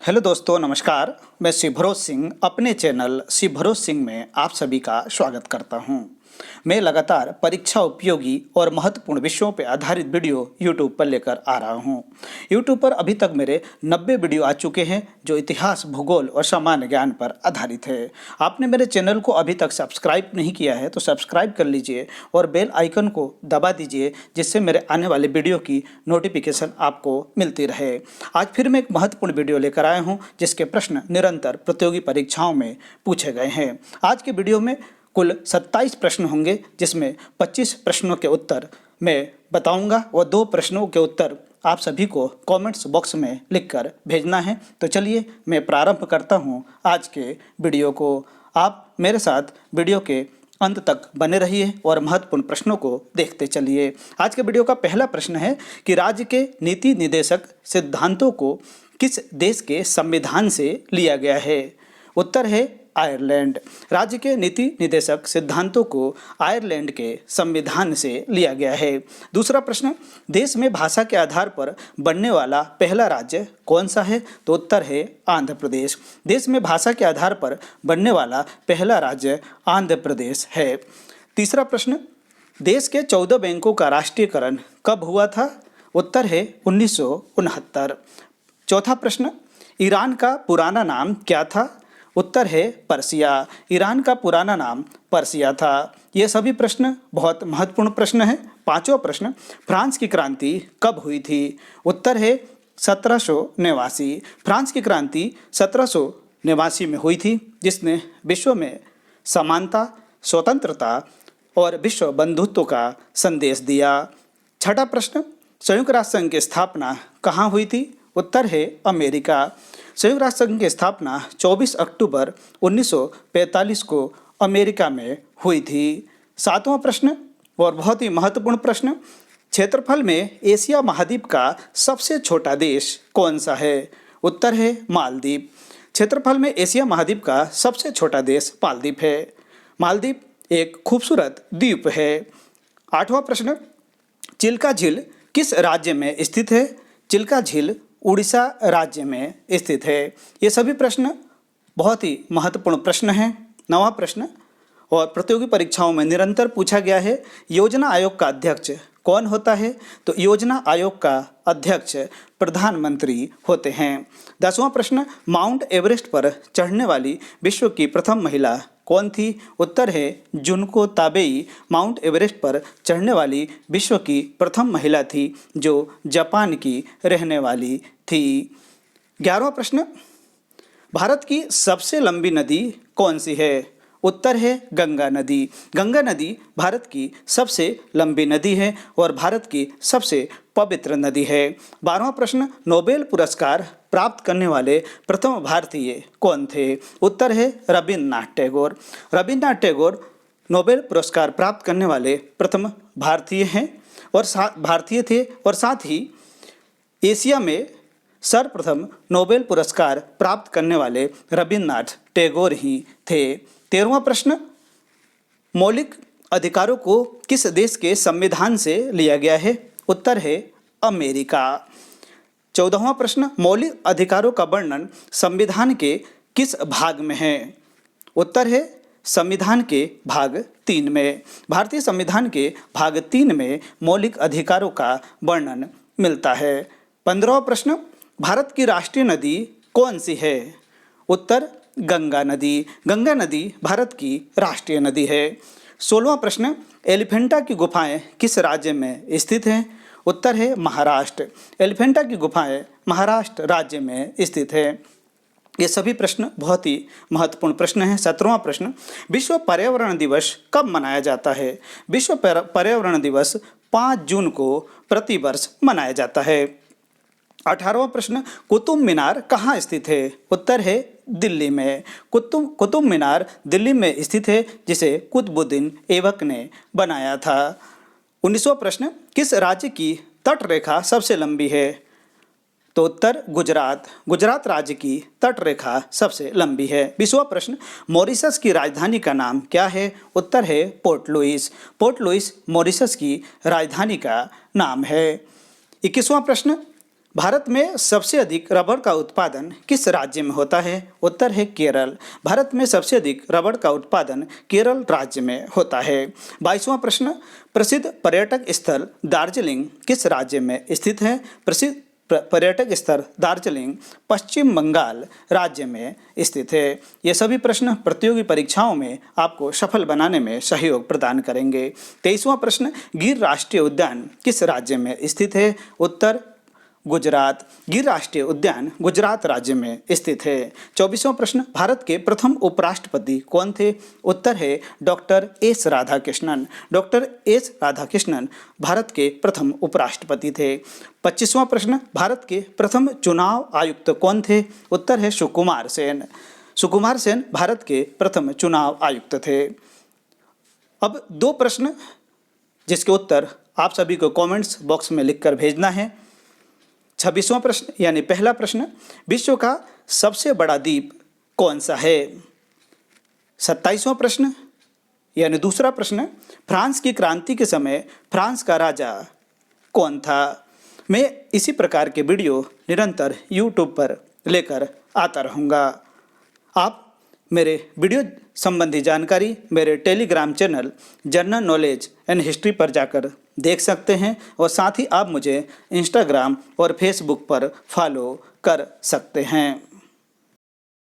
Hello दोस्तों, नमस्कार। मैं शिव भरोज सिंह अपने चैनल शिव भरोज सिंह में आप सभी का स्वागत करता हूं। मैं लगातार परीक्षा उपयोगी और महत्वपूर्ण विषयों पर आधारित वीडियो यूट्यूब पर लेकर आ रहा हूं। यूट्यूब पर अभी तक मेरे 90 वीडियो आ चुके हैं जो इतिहास, भूगोल और सामान्य ज्ञान पर आधारित है। आपने मेरे चैनल को अभी तक सब्सक्राइब नहीं किया है तो सब्सक्राइब कर लीजिए और बेल आइकन को दबा दीजिए, जिससे मेरे आने वाले वीडियो की नोटिफिकेशन आपको मिलती रहे। आज फिर मैं एक महत्वपूर्ण वीडियो लेकर आया हूं जिसके प्रश्न निरंतर प्रतियोगी परीक्षाओं में पूछे गए हैं। आज के वीडियो में कुल 27 प्रश्न होंगे, जिसमें 25 प्रश्नों के उत्तर मैं बताऊंगा और 2 प्रश्नों के उत्तर आप सभी को कमेंट्स बॉक्स में लिखकर भेजना है। तो चलिए मैं प्रारंभ करता हूं आज के वीडियो को। आप मेरे साथ वीडियो के अंत तक बने रहिए और महत्वपूर्ण प्रश्नों को देखते चलिए। आज के वीडियो का पहला प्रश्न है कि राज्य के नीति निर्देशक सिद्धांतों को किस देश के संविधान से लिया गया है? उत्तर है आयरलैंड। राज्य के नीति निर्देशक सिद्धांतों को आयरलैंड के संविधान से लिया गया है। दूसरा प्रश्न, देश में भाषा के आधार पर बनने वाला पहला राज्य कौन सा है? तो उत्तर है आंध्र प्रदेश। देश में भाषा के आधार पर बनने वाला पहला राज्य आंध्र प्रदेश है। तीसरा प्रश्न, देश के 14 बैंकों का राष्ट्रीयकरण कब हुआ था? उत्तर है 1969। चौथा प्रश्न, ईरान का पुराना नाम क्या था? उत्तर है पर्सिया। ईरान का पुराना नाम पर्सिया था। ये सभी प्रश्न बहुत महत्वपूर्ण प्रश्न हैं। पांचवा प्रश्न, फ्रांस की क्रांति कब हुई थी? उत्तर है 1789। फ्रांस की क्रांति 1789 में हुई थी, जिसने विश्व में समानता, स्वतंत्रता और विश्व बंधुत्व का संदेश दिया। छठा प्रश्न, संयुक्त राष्ट्र संघ की स्थापना कहाँ हुई थी? उत्तर है अमेरिका। संयुक्त राष्ट्र संघ की स्थापना 24 अक्टूबर 1945 को अमेरिका में हुई थी। सातवां प्रश्न और बहुत ही महत्वपूर्ण प्रश्न, क्षेत्रफल में एशिया महाद्वीप का सबसे छोटा देश कौन सा है? उत्तर है मालदीव। क्षेत्रफल में एशिया महाद्वीप का सबसे छोटा देश मालदीव है। मालदीव एक खूबसूरत द्वीप है। आठवां प्रश्न, चिल्का झील किस राज्य में स्थित है? चिल्का झील उड़ीसा राज्य में स्थित है। ये सभी प्रश्न बहुत ही महत्वपूर्ण प्रश्न हैं। नवा प्रश्न और प्रतियोगी परीक्षाओं में निरंतर पूछा गया है, योजना आयोग का अध्यक्ष कौन होता है? तो योजना आयोग का अध्यक्ष प्रधानमंत्री होते हैं। 10वां प्रश्न, माउंट एवरेस्ट पर चढ़ने वाली विश्व की प्रथम महिला कौन थी? उत्तर है जुनको ताबेई। माउंट एवरेस्ट पर चढ़ने वाली विश्व की प्रथम महिला थी, जो जापान की रहने वाली थी। 11वां प्रश्न, भारत की सबसे लंबी नदी कौन सी है? उत्तर है गंगा नदी। गंगा नदी भारत की सबसे लंबी नदी है और भारत की सबसे पवित्र नदी है। 12वां प्रश्न, नोबेल पुरस्कार प्राप्त करने वाले प्रथम भारतीय कौन थे? उत्तर है रविन्द्रनाथ टैगोर। रविन्द्रनाथ टैगोर नोबेल पुरस्कार प्राप्त करने वाले प्रथम भारतीय हैं और भारतीय थे और साथ ही एशिया में सर्वप्रथम नोबेल पुरस्कार प्राप्त करने वाले रविन्द्रनाथ टैगोर ही थे। 13वां प्रश्न, मौलिक अधिकारों को किस देश के संविधान से लिया गया है? उत्तर है अमेरिका। 14वां प्रश्न, मौलिक अधिकारों का वर्णन संविधान के किस भाग में है? उत्तर है संविधान के भाग 3 में। भारतीय संविधान के भाग 3 में मौलिक अधिकारों का वर्णन मिलता है। 15वां प्रश्न, भारत की राष्ट्रीय नदी कौन सी है? उत्तर गंगा नदी। गंगा नदी भारत की राष्ट्रीय नदी है। 16वां प्रश्न, एलिफेंटा की गुफाएं किस राज्य में स्थित हैं? उत्तर है महाराष्ट्र। एलिफेंटा की गुफाएं महाराष्ट्र राज्य में स्थित है। ये सभी प्रश्न बहुत ही महत्वपूर्ण प्रश्न हैं। 17वां प्रश्न, विश्व पर्यावरण दिवस कब मनाया जाता है? विश्व पर्यावरण दिवस 5 जून को प्रतिवर्ष मनाया जाता है। 18वां प्रश्न, कुतुब मीनार कहाँ स्थित है? उत्तर है दिल्ली में। कुतुब मीनार दिल्ली में स्थित है, जिसे कुतुबुद्दीन ऐबक ने बनाया था। 19वां प्रश्न, किस राज्य की तट रेखा सबसे लंबी है? तो उत्तर गुजरात। गुजरात राज्य की तट रेखा सबसे लंबी है। 20वां प्रश्न, मॉरिशस की राजधानी का नाम क्या है? उत्तर है Port Louis. Port Louis Mauritius की राजधानी का नाम है। 21वां प्रश्न, भारत में सबसे अधिक रबड़ का उत्पादन किस राज्य में होता है? उत्तर है केरल। भारत में सबसे अधिक रबड़ का उत्पादन केरल राज्य में होता है। 22वां प्रश्न, प्रसिद्ध पर्यटक स्थल दार्जिलिंग किस राज्य में स्थित है? प्रसिद्ध पर्यटक स्थल दार्जिलिंग पश्चिम बंगाल राज्य में स्थित है। ये सभी प्रश्न प्रतियोगी परीक्षाओं में आपको सफल बनाने में सहयोग प्रदान करेंगे। 23वां प्रश्न, गिर राष्ट्रीय उद्यान किस राज्य में स्थित है? उत्तर गुजरात। गिर राष्ट्रीय उद्यान गुजरात राज्य में स्थित है। 24वां प्रश्न, भारत के प्रथम उपराष्ट्रपति कौन थे? उत्तर है doctor S Radhakrishnan. Doctor S Radhakrishnan Bharat के प्रथम उपराष्ट्रपति थे। 25वां प्रश्न, भारत के प्रथम चुनाव आयुक्त कौन थे? उत्तर है सुकुमार सेन। सुकुमार सेन भारत के प्रथम चुनाव आयुक्त थे। अब 2 प्रश्न जिसके उत्तर आप सभी को कमेंट्स बॉक्स में लिखकर भेजना है। 26वां प्रश्न यानी पहला प्रश्न, विश्व का सबसे बड़ा द्वीप कौन सा है? 27वां प्रश्न यानी दूसरा प्रश्न, फ्रांस की क्रांति के समय फ्रांस का राजा कौन था? मैं इसी प्रकार के वीडियो निरंतर यूट्यूब पर लेकर आता रहूँगा। आप मेरे वीडियो संबंधी जानकारी मेरे Telegram channel general knowledge and history पर जाकर देख सकते हैं और साथ ही आप मुझे इंस्टाग्राम और फेसबुक पर फॉलो कर सकते हैं।